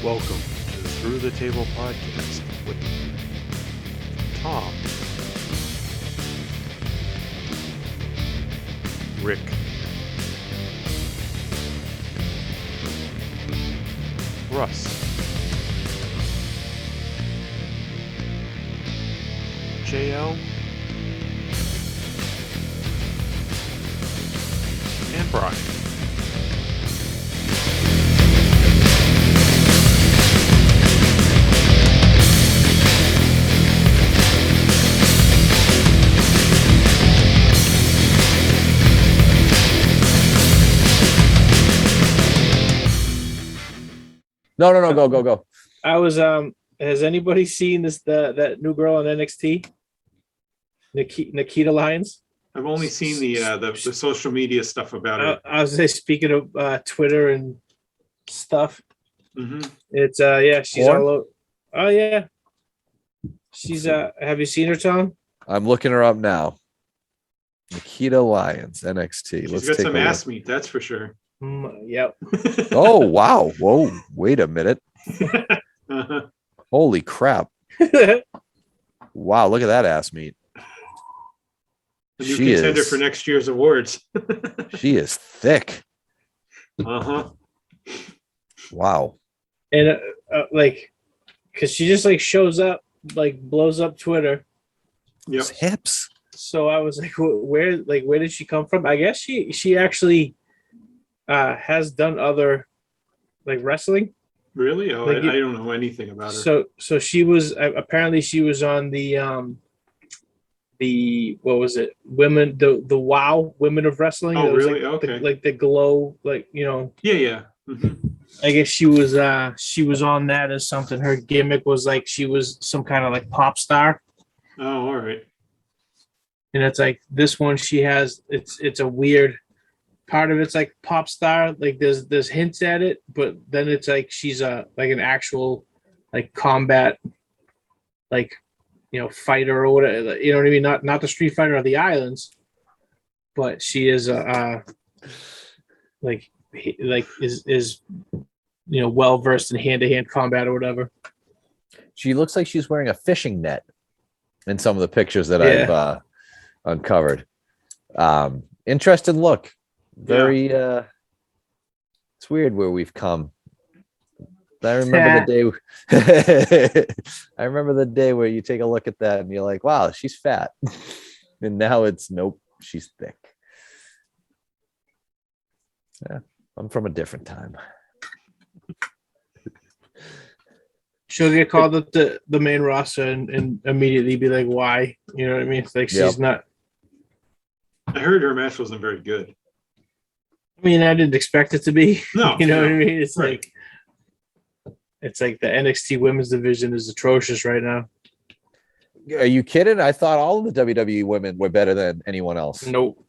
Welcome to the Through the Table podcast with Tom, Rick, Russ, JL, and Brian. No, go. I was has anybody seen that new girl on NXT? Nikita Lyons? I've only seen the social media stuff about it. I was speaking of Twitter and stuff. Mm-hmm. It's she's Porn? all over. Oh yeah. She's have you seen her, Tom? I'm looking her up now. Nikita Lyons NXT. She's Let's got take some a look. ass meat, that's for sure. Yep. Oh wow! Whoa! Wait a minute! Uh-huh. Holy crap! Wow! Look at that ass meat. The new She contender is- for next year's awards. She is thick. Uh-huh. Wow. And because she just shows up, blows up Twitter. Yep. Those hips. So I was like, where did she come from? I guess she actually has done other wrestling. Really? Oh, I don't know anything about her. So she was apparently she was on the what was it? The WOW Women of Wrestling. Oh, That was really? Okay. the Glow, Yeah. Mm-hmm. I guess she was on that as something. Her gimmick was she was some kind of pop star. Oh, all right. And it's this one she has it's a weird part of it's pop star, there's hints at it, but then it's she's an actual combat fighter or whatever, you know what I mean, not the Street Fighter of the Islands, but she is is well versed in hand-to-hand combat or whatever. She looks like she's wearing a fishing net in some of the pictures that Yeah. I've uncovered. Interesting look. Very it's weird where we've come. I remember the day I remember the day where you take a look at that and you're like, wow, she's fat. And now it's nope, she's thick. Yeah, I'm from a different time. She'll get called up to the main roster and immediately be like, why? You know what I mean? It's she's not. I heard her match wasn't very good. I mean, I didn't expect it to be. No, you know no. what I mean? It's Right. it's the NXT women's division is atrocious right now. Are you kidding? I thought all of the WWE women were better than anyone else. Nope.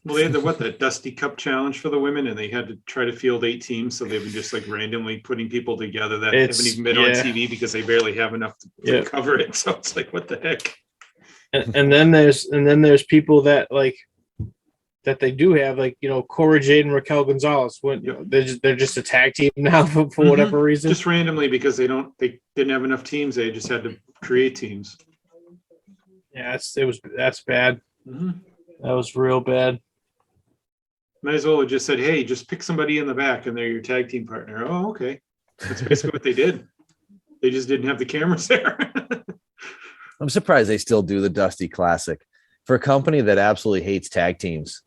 Well, they had the Dusty Cup challenge for the women, and they had to try to field 8 teams, so they were just randomly putting people together that haven't even been on TV because they barely have enough to cover it. So it's what the heck? And then there's people that that they do have, Cora Jade and Raquel Gonzalez. When they're just a tag team now for whatever reason. Just randomly because they didn't have enough teams. They just had to create teams. Yeah, that's bad. Mm-hmm. That was real bad. Might as well have just said, hey, just pick somebody in the back and they're your tag team partner. Oh, okay. That's basically what they did. They just didn't have the cameras there. I'm surprised they still do the Dusty Classic for a company that absolutely hates tag teams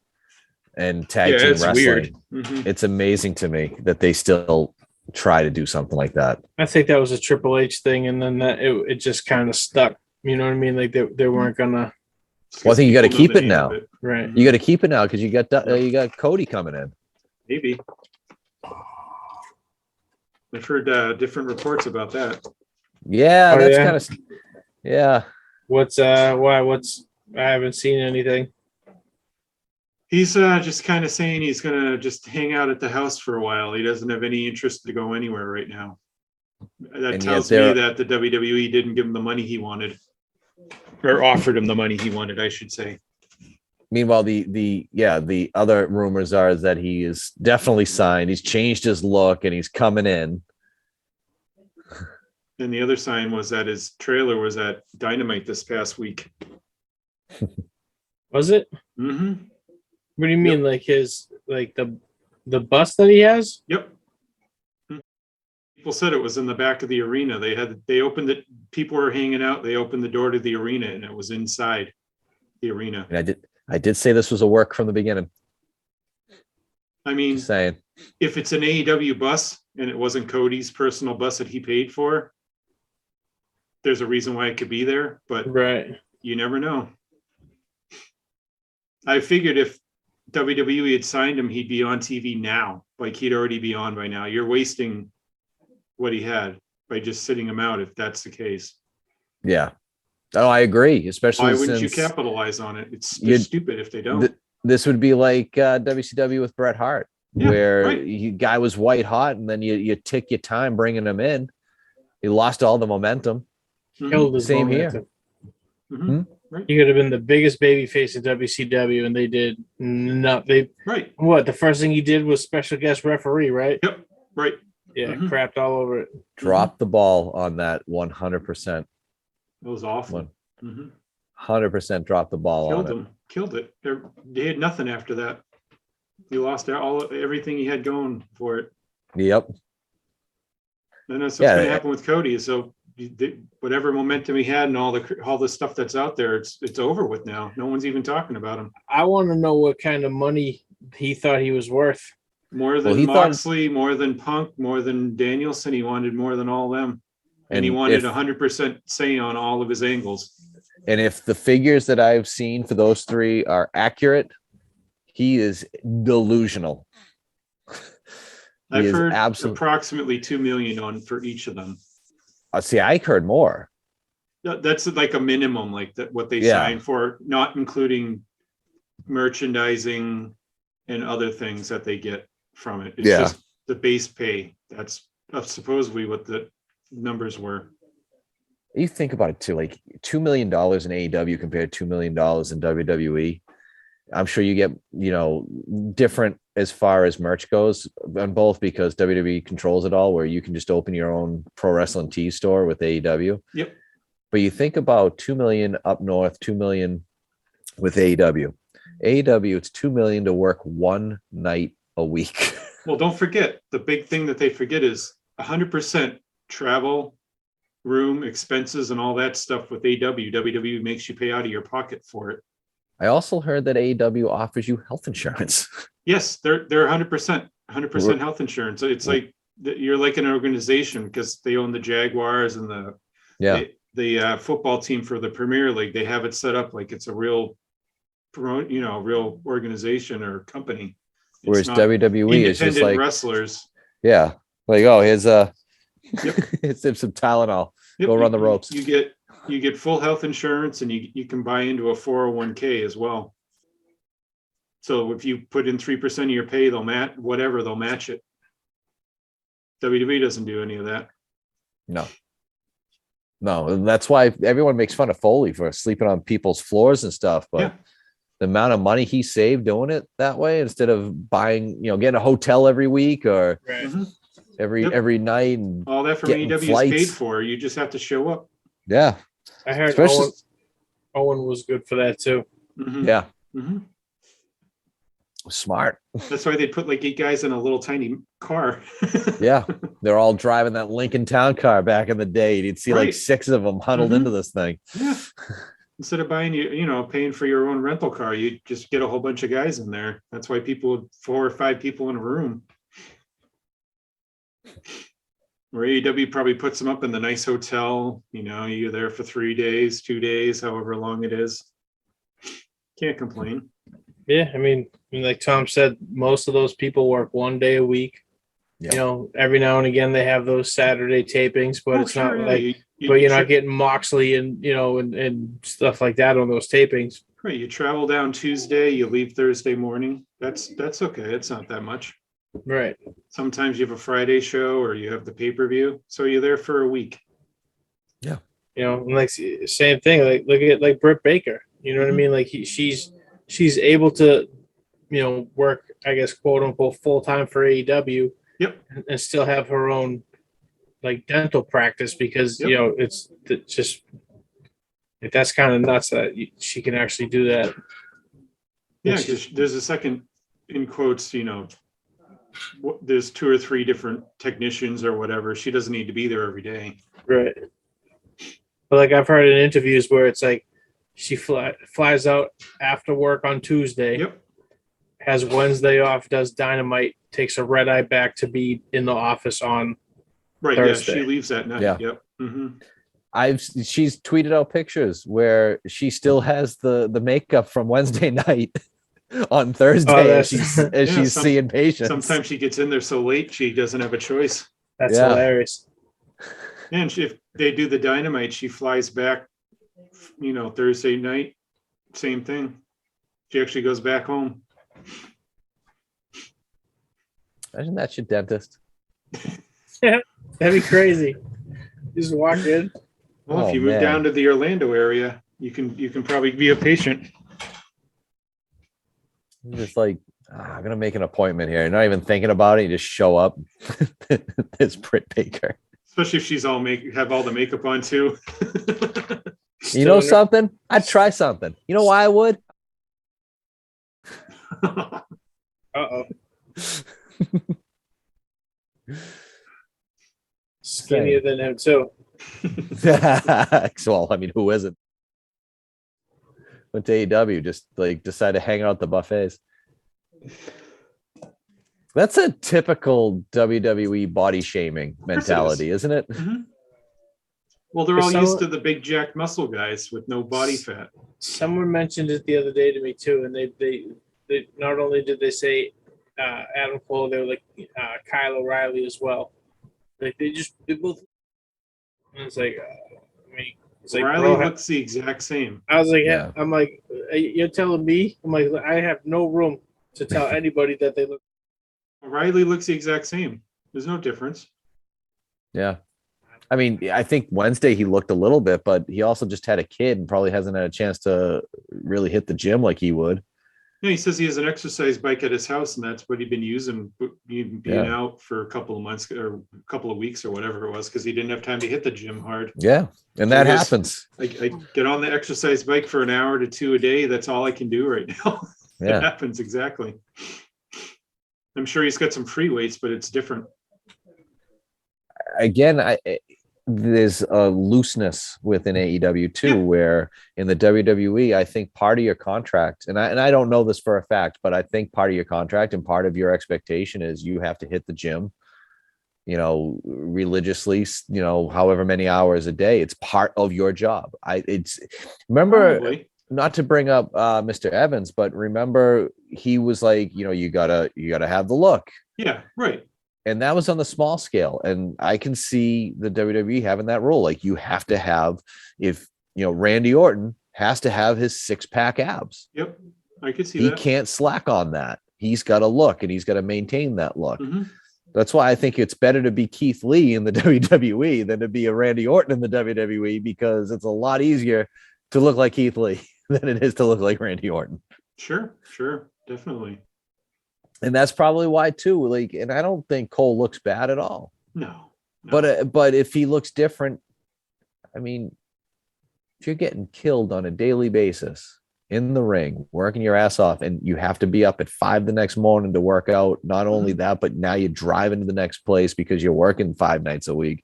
and tag team wrestling. Weird. Mm-hmm. It's amazing to me that they still try to do something like that. I think that was a Triple H thing, and then that it just kind of stuck. You know what I mean? They weren't gonna. Well, I think you got to keep it now. Right. You got to keep it now because you got Cody coming in. Maybe. I've heard different reports about that. Yeah, that's kind of. Yeah. What's why? I haven't seen anything. He's just kind of saying he's going to just hang out at the house for a while. He doesn't have any interest to go anywhere right now. That tells me that the WWE didn't give him the money he wanted, or offered him the money he wanted, I should say. Meanwhile, the other rumors are that he is definitely signed. He's changed his look and he's coming in. And the other sign was that his trailer was at Dynamite this past week. Was it? Mm-hmm. What do you mean, like his the bus that he has? Yep. People said it was in the back of the arena. They opened it. People were hanging out. They opened the door to the arena, and it was inside the arena. And I did say this was a work from the beginning. I mean, Just saying, if it's an AEW bus and it wasn't Cody's personal bus that he paid for, there's a reason why it could be there, but Right. you never know. I figured if WWE had signed him, he'd be on TV now. Like he'd already be on by now. You're wasting what he had by just sitting him out if that's the case. yeah. Oh, I agree. Especially Why wouldn't you since capitalize on it? They're stupid if they don't. This would be like WCW with Bret Hart, Yeah, where right. guy was white hot, and then you tick your time bringing him in. He lost all the momentum. Killed his Same momentum. here. Mm-hmm. Right. He could have been the biggest babyface in WCW, and they did not. They Right. What the first thing he did was special guest referee, right? Yep. Right. Yeah, Mhm. crapped all over it. Dropped the ball on that 100%. It was awful. Mm-hmm. 100% dropped the ball Killed on him. Killed it. They had nothing after that. He lost everything he had going for it. it. Yep. And that's what's going to happen with Cody. So whatever momentum he had and all the stuff that's out there, it's over with now. No one's even talking about him. I want to know what kind of money he thought he was worth. More than Moxley, more than Punk, more than Danielson. He wanted more than all them. And he wanted 100% say on all of his angles. And if the figures that I've seen for those three are accurate, he is delusional. I've heard approximately 2 million for each of them. See, I heard more. That's like a minimum, like that what they signed for, not including merchandising and other things that they get from it. It's just the base pay. That's supposedly what the numbers were. You think about it too, like $2 million in AEW compared to $2 million in WWE. I'm sure you get, different as far as merch goes on both, because WWE controls it all, where you can just open your own pro wrestling tee store with AEW. Yep. But you think about 2 million up north, 2 million with AEW. AEW, it's 2 million to work one night a week. Well, don't forget, the big thing that they forget is 100% travel, room, expenses, and all that stuff with AEW. WWE makes you pay out of your pocket for it. I also heard that AEW offers you health insurance. Yes, they're 100% health insurance. It's like you're like an organization, because they own the Jaguars and the football team for the Premier League. They have it set up like it's a real organization or company. Whereas WWE is just like wrestlers. Yeah, like, oh, here's it's some Tylenol. Go run the ropes. You get full health insurance, and you can buy into a 401k as well. So if you put in 3% of your pay, they'll match it. WWE doesn't do any of that. No, and that's why everyone makes fun of Foley for sleeping on people's floors and stuff. But the amount of money he saved doing it that way, instead of buying, getting a hotel every week or every night, and all that from AEW is paid for. You just have to show up. Yeah, I heard Owen was good for that too. Mm-hmm. Yeah. Mm-hmm. Smart. That's why they put like 8 guys in a little tiny car. Yeah, they're all driving that Lincoln Town car back in the day. You'd see like 6 of them huddled into this thing. Yeah. Instead of buying paying for your own rental car, you just get a whole bunch of guys in there. That's why 4 or 5 people in a room. Or AEW probably puts them up in the nice hotel. You're there for 3 days, 2 days, however long it is. Can't complain. Yeah, I mean, like Tom said, most of those people work 1 day a week. Yeah. Every now and again they have those Saturday tapings, but it's not like. But you're not getting Moxley and and stuff like that on those tapings. Right. You travel down Tuesday, you leave Thursday morning. That's okay. It's not that much. Right. Sometimes you have a Friday show or you have the pay-per-view. So you're there for a week. Yeah. And like same thing. Like look at like Britt Baker. You know what I mean? Like she's able to, work, I guess, quote unquote, full time for AEW. Yep. And still have her own like dental practice because Yep. you know it's just like, that's kind of nuts that she can actually do that. Yeah, because there's a second, in quotes, you know, there's 2 or 3 different technicians or whatever. She doesn't need to be there every day. Right. But like I've heard in interviews where it's like she flies out after work on Tuesday, Yep. has Wednesday off, does Dynamite, takes a red eye back to be in the office on Right. Thursday. Yeah, she leaves that night. Yeah. Yep. Mm-hmm. She's tweeted out pictures where she still has the makeup from Wednesday night on Thursday as she's seeing patients. Sometimes she gets in there so late she doesn't have a choice. That's hilarious. And if they do the Dynamite, she flies back, you know, Thursday night. Same thing. She actually goes back home. Imagine that's your dentist. Yeah, that'd be crazy. Just walk in. Well, if you move down to the Orlando area, you can probably be a patient. Just like, I'm gonna make an appointment here. You're not even thinking about it. You just show up. It's Britt Baker. Especially if she's have all the makeup on too. You know something? I'd try something. You know why I would? Uh-oh. Skinnier than him too. Well, I mean, who isn't? Went to AEW, just like decided to hang out at the buffets. That's a typical WWE body shaming mentality, isn't it? Mm-hmm. Well, they're all used to the big jacked muscle guys with no body fat. Someone mentioned it the other day to me too, and they not only did they say Adam Cole, they were like Kyle O'Reilly as well. Like they both. And it's like, I mean, it's like O'Reilly looks the exact same. I was like, yeah. I'm like, you're telling me? I'm like, I have no room to tell anybody that they look. O'Reilly looks the exact same. There's no difference. Yeah. I mean, I think Wednesday he looked a little bit, but he also just had a kid and probably hasn't had a chance to really hit the gym like he would. Yeah, he says he has an exercise bike at his house, and that's what he'd been using, being out for a couple of months or a couple of weeks or whatever it was, because he didn't have time to hit the gym hard. Yeah, and that happens. I get on the exercise bike for an hour to 2 a day. That's all I can do right now. Yeah, it happens exactly. I'm sure he's got some free weights, but it's different. Again, there's a looseness within AEW too, where in the WWE, I think part of your contract, and I don't know this for a fact, but I think part of your contract and part of your expectation is you have to hit the gym, you know, religiously, you know, however many hours a day. It's part of your job. Remember, probably. Not to bring up Mr. Evans, but remember he was like, you know, you gotta have the look. Yeah, right. And that was on the small scale. And I can see the WWE having that rule. Like you have to have, if, you know, Randy Orton has to have his 6-pack abs. Yep. I could see that. He that. Can't slack on that. He's got to look and he's got to maintain that look. Mm-hmm. That's why I think it's better to be Keith Lee in the WWE than to be a Randy Orton in the WWE, because it's a lot easier to look like Keith Lee than it is to look like Randy Orton. Sure. Definitely. And that's probably why too. Like, and I don't think Cole looks bad at all. No. But if he looks different, I mean, if you're getting killed on a daily basis in the ring, working your ass off, and you have to be up at 5 the next morning to work out, not only that, but now you're driving to the next place because you're working 5 nights a week.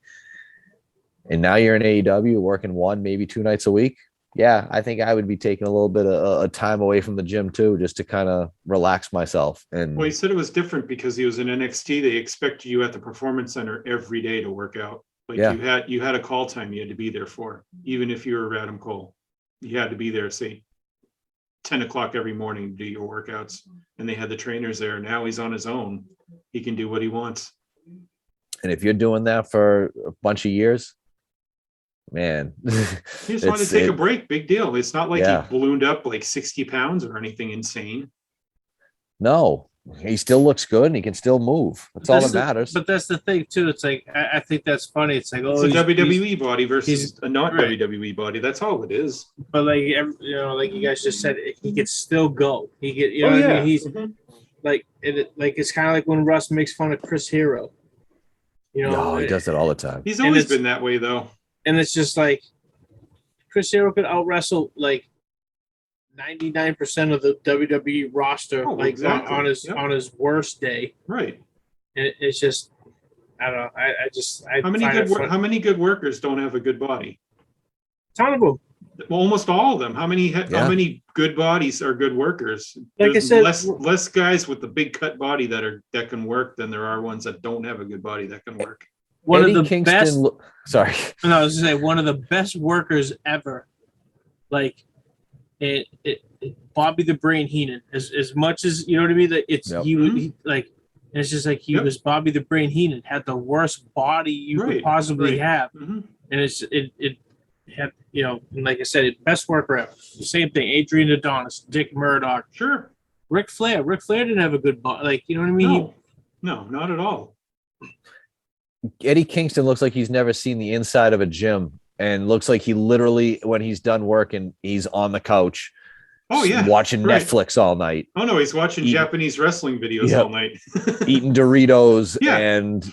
And now you're in AEW working 1, maybe 2 nights a week. Yeah, I think I would be taking a little bit of time away from the gym too, just to kind of relax myself. And well, he said it was different because he was in NXT. They expected you at the Performance Center every day to work out. Like you had a call time you had to be there for, even if you were Adam Cole. You had to be there, say, 10 o'clock every morning to do your workouts. And they had the trainers there. Now he's on his own. He can do what he wants. And if you're doing that for a bunch of years, man, he just wanted to take a break. Big deal. It's not like he ballooned up like 60 pounds or anything insane. No, he still looks good and he can still move. That's all that matters. But that's the thing too. It's like I think that's funny. It's like, it's a WWE body versus a not WWE body. That's all it is. But like, you know, like you guys just said, he could still go. He could, you know, what I mean? He's like, it's kind of like when Russ makes fun of Chris Hero. No, he does it all the time. He's always been that way, though. And it's just like Chris Hero could out wrestle like 99% of the WWE roster, on his worst day. Right. And it's just, I don't know. How many good workers don't have a good body? Ton of them. Almost all of them. How many good bodies are good workers? Like There's I said, less guys with the big cut body that can work than there are ones that don't have a good body that can work. One Eddie of the best. Sorry. No, I was gonna say one of the best workers ever. Like Bobby the Brain Heenan. As much as you know what I mean. That it's it's just like he was Bobby the Brain Heenan, had the worst body you could possibly have, and it had, and like I said, best worker ever. Same thing. Adrian Adonis, Dick Murdoch, sure. Ric Flair didn't have a good body. Like, you know what I mean? No, not at all. Eddie Kingston looks like he's never seen the inside of a gym, and looks like he literally, when he's done working, he's on the couch. Watching Netflix all night. Oh no, he's watching Japanese wrestling videos all night. Eating Doritos and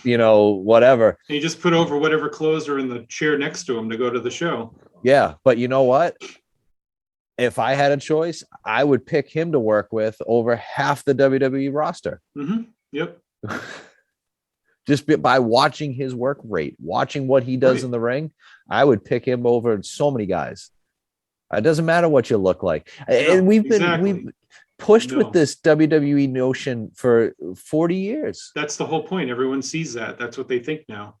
whatever. And he just put over whatever clothes are in the chair next to him to go to the show. Yeah, but you know what? If I had a choice, I would pick him to work with over half the WWE roster. Mm-hmm. Yep. Just by watching his work rate, watching what he does in the ring, I would pick him over so many guys. It doesn't matter what you look like. And we've pushed with this WWE notion for 40 years. That's the whole point. Everyone sees that. That's what they think now.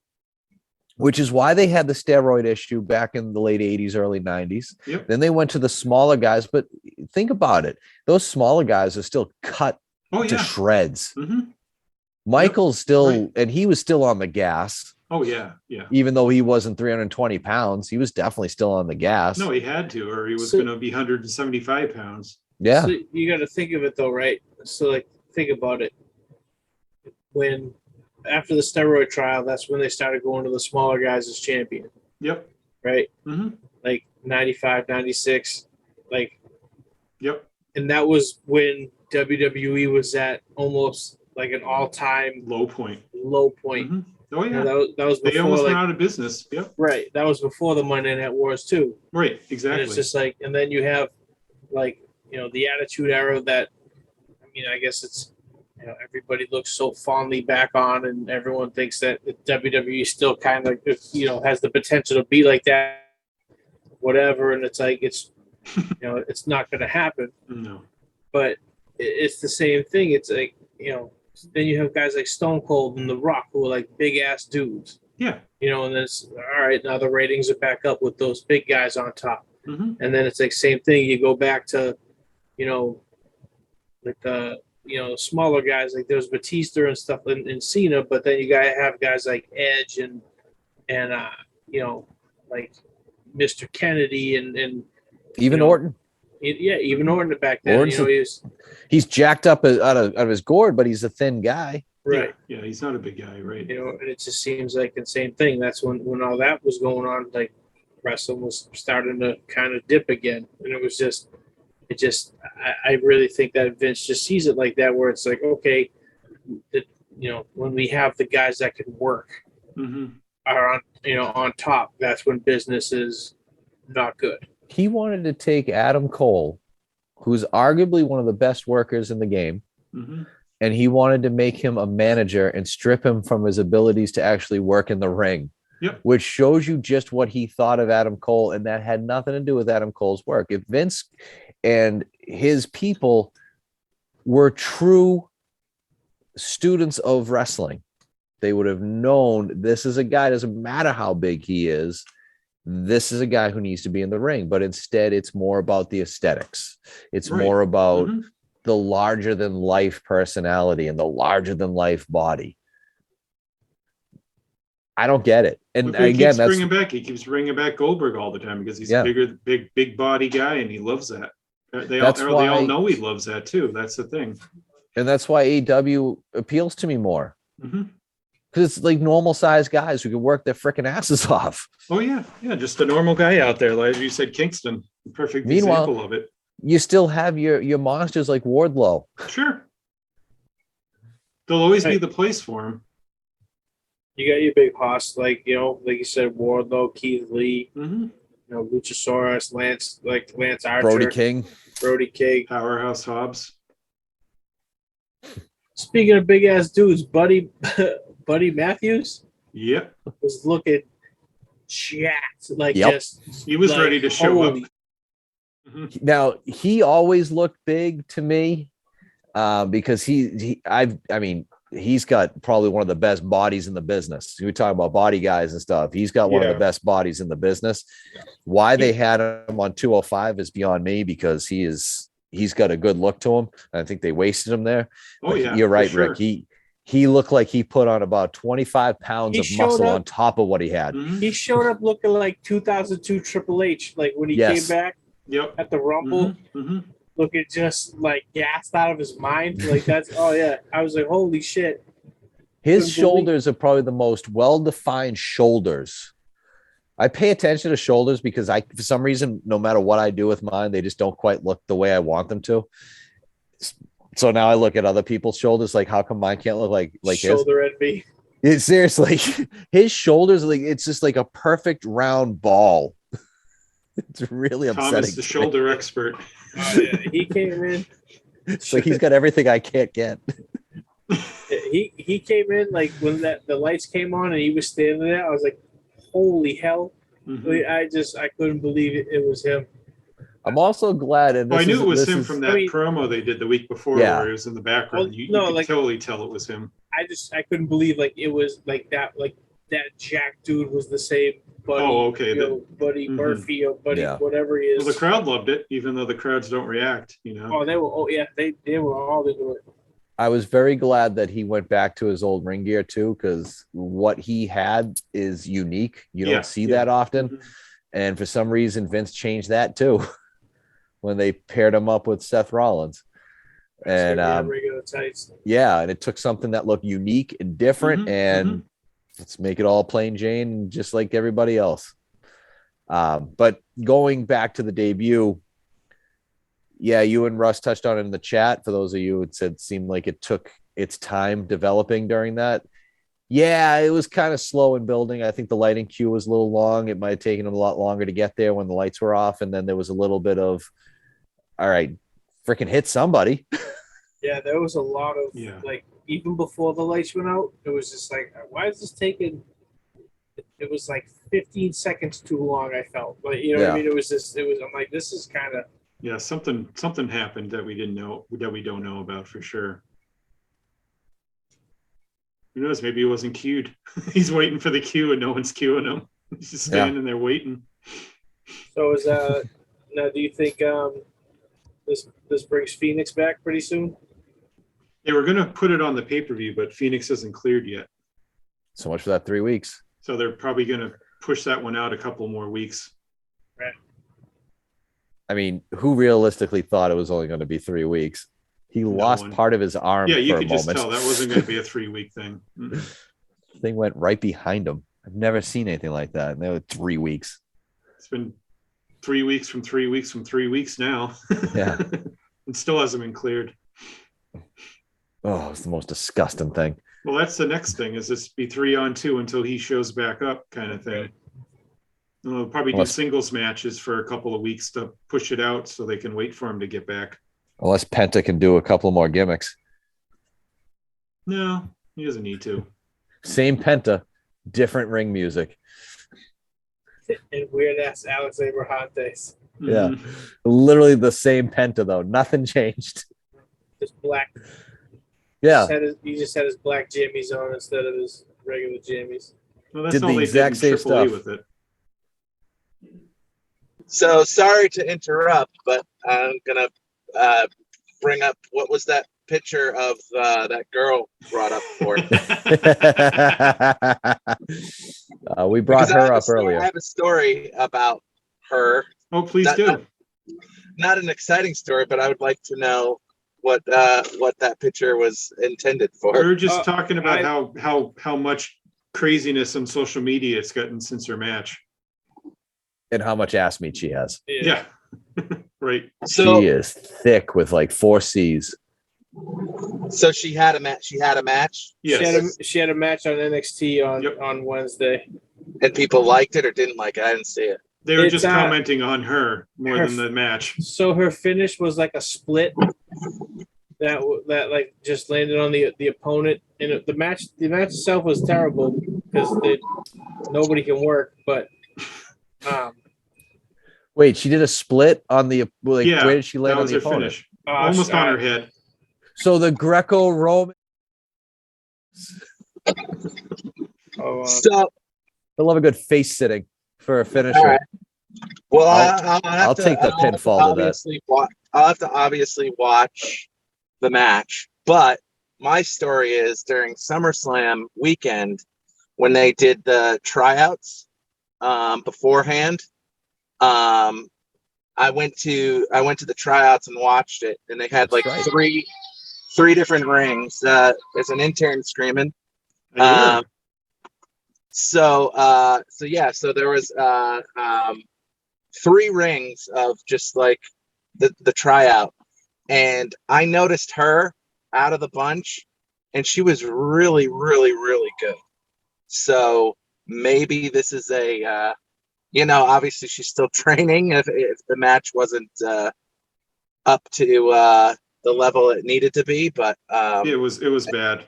Which is why they had the steroid issue back in the late 80s, early 90s. Yep. Then they went to the smaller guys. But think about it. Those smaller guys are still cut to shreds. Mm-hmm. Michael's still, and he was still on the gas. Oh, yeah. Even though he wasn't 320 pounds, he was definitely still on the gas. No, he had to, or he was going to be 175 pounds. Yeah. So you got to think of it, though, right? So, like, think about it. After the steroid trial, that's when they started going to the smaller guys as champion. Yep. Right? Mm-hmm. Like, 95, 96. Like, yep. And that was when WWE was at almost like an all-time low point. Mm-hmm. Oh yeah, that was before, they almost went out of business. Yep. Right. That was before the Monday Night Wars too. Right. Exactly. And it's just like, and then you have like, the Attitude Era that, I guess it's, everybody looks so fondly back on, and everyone thinks that WWE still kind of, has the potential to be like that, whatever. And it's like, it's, it's not going to happen. No. But it's the same thing. It's like, then you have guys like Stone Cold and The Rock who are like big ass dudes. Yeah. And then it's all right. Now the ratings are back up with those big guys on top. Mm-hmm. And then it's like same thing. You go back to, like the smaller guys, like there's Batista and stuff and Cena, but then you gotta have guys like Edge and like Mr. Kennedy and even Orton. Even Orton back then. He's jacked up out of his gourd, but he's a thin guy. Right. Yeah, he's not a big guy, right? And it just seems like the same thing. That's when all that was going on, like wrestling was starting to kind of dip again. And I really think that Vince just sees it like that, where it's like, okay, when we have the guys that can work are on top, that's when business is not good. He wanted to take Adam Cole, who's arguably one of the best workers in the game, and he wanted to make him a manager and strip him from his abilities to actually work in the ring, which shows you just what he thought of Adam Cole, and that had nothing to do with Adam Cole's work. If Vince and his people were true students of wrestling, they would have known this is a guy, doesn't matter how big he is, this is a guy who needs to be in the ring. But instead, it's more about the aesthetics. It's more about the larger than life personality and the larger than life body. I don't get it. And again, he keeps bringing back Goldberg all the time because he's a big body guy, and he loves that. They all know he loves that too. That's the thing. And that's why AEW appeals to me more. Because it's like normal sized guys who can work their freaking asses off. Oh yeah. Yeah. Just a normal guy out there. Like you said, Kingston, perfect example of it. You still have your monsters like Wardlow. Sure. There'll always be the place for him. You got your big hoss, like you said, Wardlow, Keith Lee, Mm-hmm. Luchasaurus, Lance Archer, Brody King. Powerhouse Hobbs. Speaking of big ass dudes, Buddy Matthews Yep. was looking jacked, Yep. He was ready to show up. Now he always looked big to me, because he's got probably one of the best bodies in the business. We talk about body guys and stuff. He's got one of the best bodies in the business. Why they had him on 205 is beyond me, because he's got a good look to him. I think they wasted him there. Oh, yeah. You're right, sure. Rick. He looked like he put on about 25 pounds of muscle on top of what he had. Mm-hmm. He showed up looking like 2002 Triple H, like when he came back at the Rumble, looking just like gassed out of his mind. Like that's, I was like, holy shit. His shoulders are probably the most well-defined shoulders. I pay attention to shoulders because for some reason, no matter what I do with mine, they just don't quite look the way I want them to. So now I look at other people's shoulders, like how come mine can't look like shoulder envy? Seriously, his shoulders, it's just like a perfect round ball. It's really upsetting. Thomas, the shoulder expert. He came in. So he's got everything I can't get. He came in like when the lights came on and he was standing there. I was like, holy hell. Mm-hmm. I couldn't believe it was him. I'm also glad. And I knew it was him from that promo they did the week before where he was in the background. Well, you could totally tell it was him. I couldn't believe it was like that Jack dude was the same Buddy. Oh, okay. Buddy Murphy or Buddy whatever he is. Well, the crowd loved it, even though the crowds don't react, Oh, they were they were all into it. I was very glad that he went back to his old ring gear too, because what he had is unique. You don't see that often. Mm-hmm. And for some reason, Vince changed that too when they paired him up with Seth Rollins. And regular tights. And it took something that looked unique and different, and let's make it all plain Jane, just like everybody else. But going back to the debut, you and Russ touched on it in the chat. For those of you who said seemed like it took its time developing during that. Yeah, it was kind of slow in building. I think the lighting cue was a little long. It might have taken them a lot longer to get there when the lights were off. And then there was a little bit of, all right, freaking hit somebody. Yeah, there was a lot of even before the lights went out, it was just like, why is this taking? It was like 15 seconds too long. I felt, but what I mean. It was. I'm like, this is kind of. Yeah, something happened that we didn't know, that we don't know about for sure. Who knows? Maybe he wasn't cued. He's waiting for the cue and no one's cueing him. He's just standing there waiting. So is now? Do you think this brings Phoenix back pretty soon? They were going to put it on the pay-per-view, but Phoenix isn't cleared yet. So much for that 3 weeks. So they're probably going to push that one out a couple more weeks. Right. I mean, who realistically thought it was only going to be 3 weeks? He lost part of his arm. Yeah, you for could a just moment. tell that wasn't going to be a 3-week thing. Thing went right behind him. I've never seen anything like that. And they were 3 weeks. It's been 3 weeks from 3 weeks from 3 weeks now. Yeah. It still hasn't been cleared. Oh, it's the most disgusting thing. Well, that's the next thing, is this be 3-on-2 until he shows back up kind of thing. They'll probably do singles matches for a couple of weeks to push it out so they can wait for him to get back. Unless Penta can do a couple more gimmicks. No, he doesn't need to. Same Penta, different ring music. And weird ass Alex Abrahantes. Yeah. Literally the same Penta though. Nothing changed. Just black. Yeah. He just had his black jammies on instead of his regular jammies. Well, that's all the exact same stuff with it. So sorry to interrupt, but I'm gonna bring up, what was that picture of that girl brought up for? We brought her up earlier. I have a story about her. Oh, please do. Not an exciting story, but I would like to know what that picture was intended for. We were just talking about how much craziness on social media it's gotten since her match. And how much ass meat she has. Yeah. Right. So, she is thick with like 4 C's. So she had a match. She had a match. Yes. She had a match on NXT on Wednesday. And people liked it or didn't like it. I didn't see it. They were just commenting on her more than the match. So her finish was like a split that like just landed on the opponent, and the match itself was terrible because nobody can work. But wait, she did a split on the where did she land on the opponent? Finish. Almost on her head. So the Greco-Roman. So I love a good face sitting for a finisher. Right. Well, I'll take the pinfall to that. I'll have to obviously watch the match, but my story is during SummerSlam weekend when they did the tryouts beforehand. I went to the tryouts and watched it, and they had three different rings. There's an intern screaming. So there was 3 rings of just like the tryout, and I noticed her out of the bunch, and she was really, really, really good. So maybe this is a obviously she's still training if the match wasn't up to the level it needed to be, but it was bad.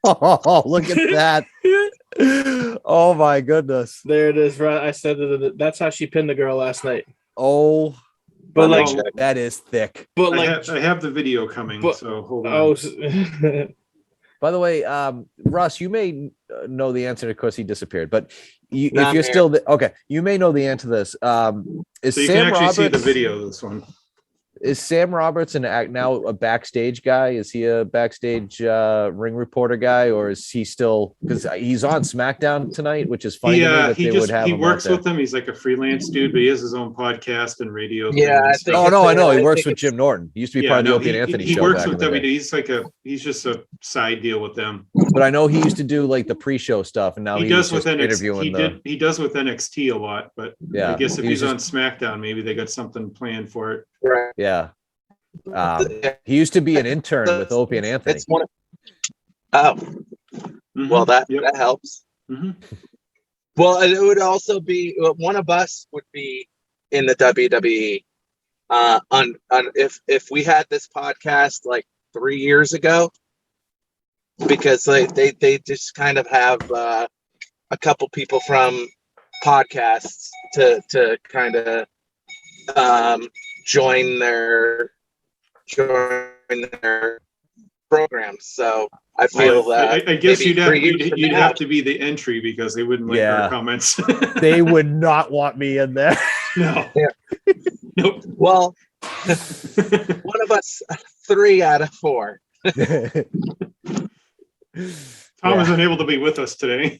Oh, look at that. Oh my goodness. There it is. I said that's how she pinned the girl last night. Oh, but like that is thick. But I have the video coming, so hold on. By the way, Russ, you may know the answer. Of course, he disappeared, but if you're still okay, you may know the answer to this. Is so you Sam can actually Roberts, see the video of this one? Is Sam Roberts now a backstage guy? Is he a backstage ring reporter guy, or is he still, because he's on SmackDown tonight, which is funny to me that they would have him. He works with them. He's like a freelance dude, but he has his own podcast and radio. Yeah, I know. He works with Jim Norton. He used to be part of the Opie and Anthony show. He works with WWE. He's just a side deal with them. But I know he used to do like the pre-show stuff, and now he does with NXT. He does with NXT a lot, but yeah, I guess if he's on SmackDown, maybe they got something planned for it. Right. Yeah. He used to be an intern with Opie and Anthony. Well, that helps. Mm-hmm. Well, it would also be one of us would be in the WWE. If we had this podcast like 3 years ago, because they just kind of have a couple people from podcasts to kind of join their programs. So I feel that I guess you'd have to be the entry because they wouldn't like our comments. They would not want me in there. No. Yeah. Nope. Well, one of us, 3 out of 4. Tom isn't able to be with us today.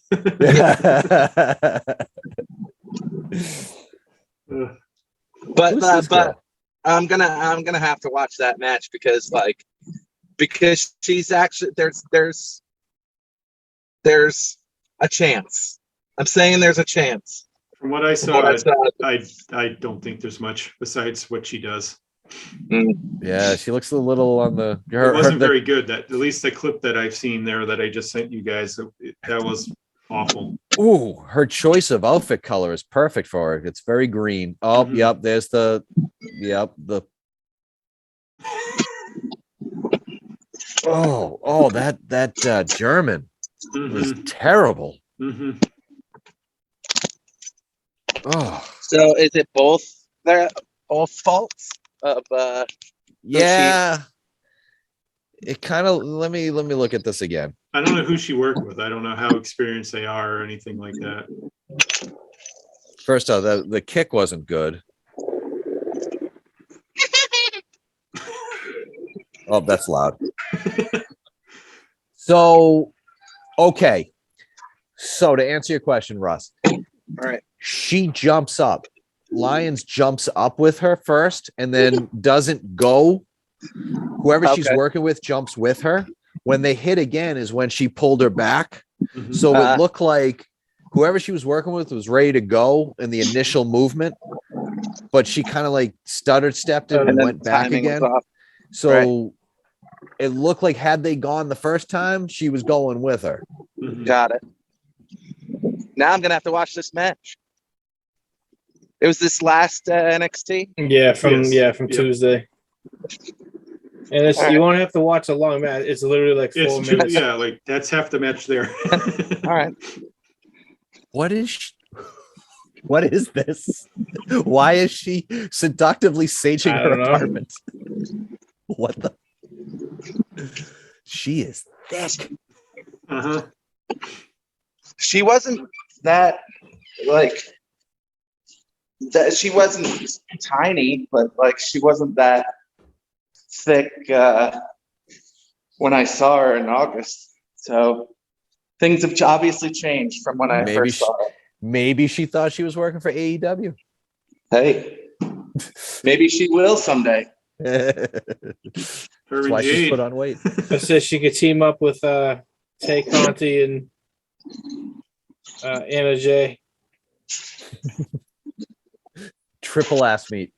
But I'm gonna have to watch that match because she's actually there's a chance. I'm saying there's a chance. From what I saw, I don't think there's much besides what she does. Yeah, she looks a little on the. It wasn't very good. That at least the clip that I've seen there that I just sent you guys, that was awful. Ooh, her choice of outfit color is perfect for her. It's very green. Oh, yep. There's the. Oh, that German was terrible. Mm-hmm. Oh, so is it both faults of yeah? It kind of let me look at this again. I don't know who she worked with. I don't know how experienced they are or anything like that. First off, the kick wasn't good. Oh, that's loud. So, okay. So to answer your question, Russ. All right. She jumps up. Lyons jumps up with her first and then doesn't go. Whoever she's working with jumps with her. When they hit again is when she pulled her back. Mm-hmm. So it looked like whoever she was working with was ready to go in the initial movement, but she kind of like stuttered stepped in and went back again. So it looked like had they gone the first time, she was going with her. Mhm. Got it. Now I'm gonna have to watch this match. It was this last NXT. Yeah, from Yes. Yep. Tuesday. And it's All right. you won't have to watch a long match. It's literally like 4 It's two, minutes. yeah, like that's half the match there. All right. What is this? Why is she seductively saging I her don't know. apartment? What the? She is thick. Uh-huh. She wasn't that like that. She wasn't tiny, but like she wasn't that thick when I saw her in August. So things have obviously changed from when I first saw her. Maybe she thought she was working for AEW. Hey, maybe she will someday. That's Her and why she's Jade. put on weight. I said she could team up with Tay Conti and Anna Jay. Triple ass meat.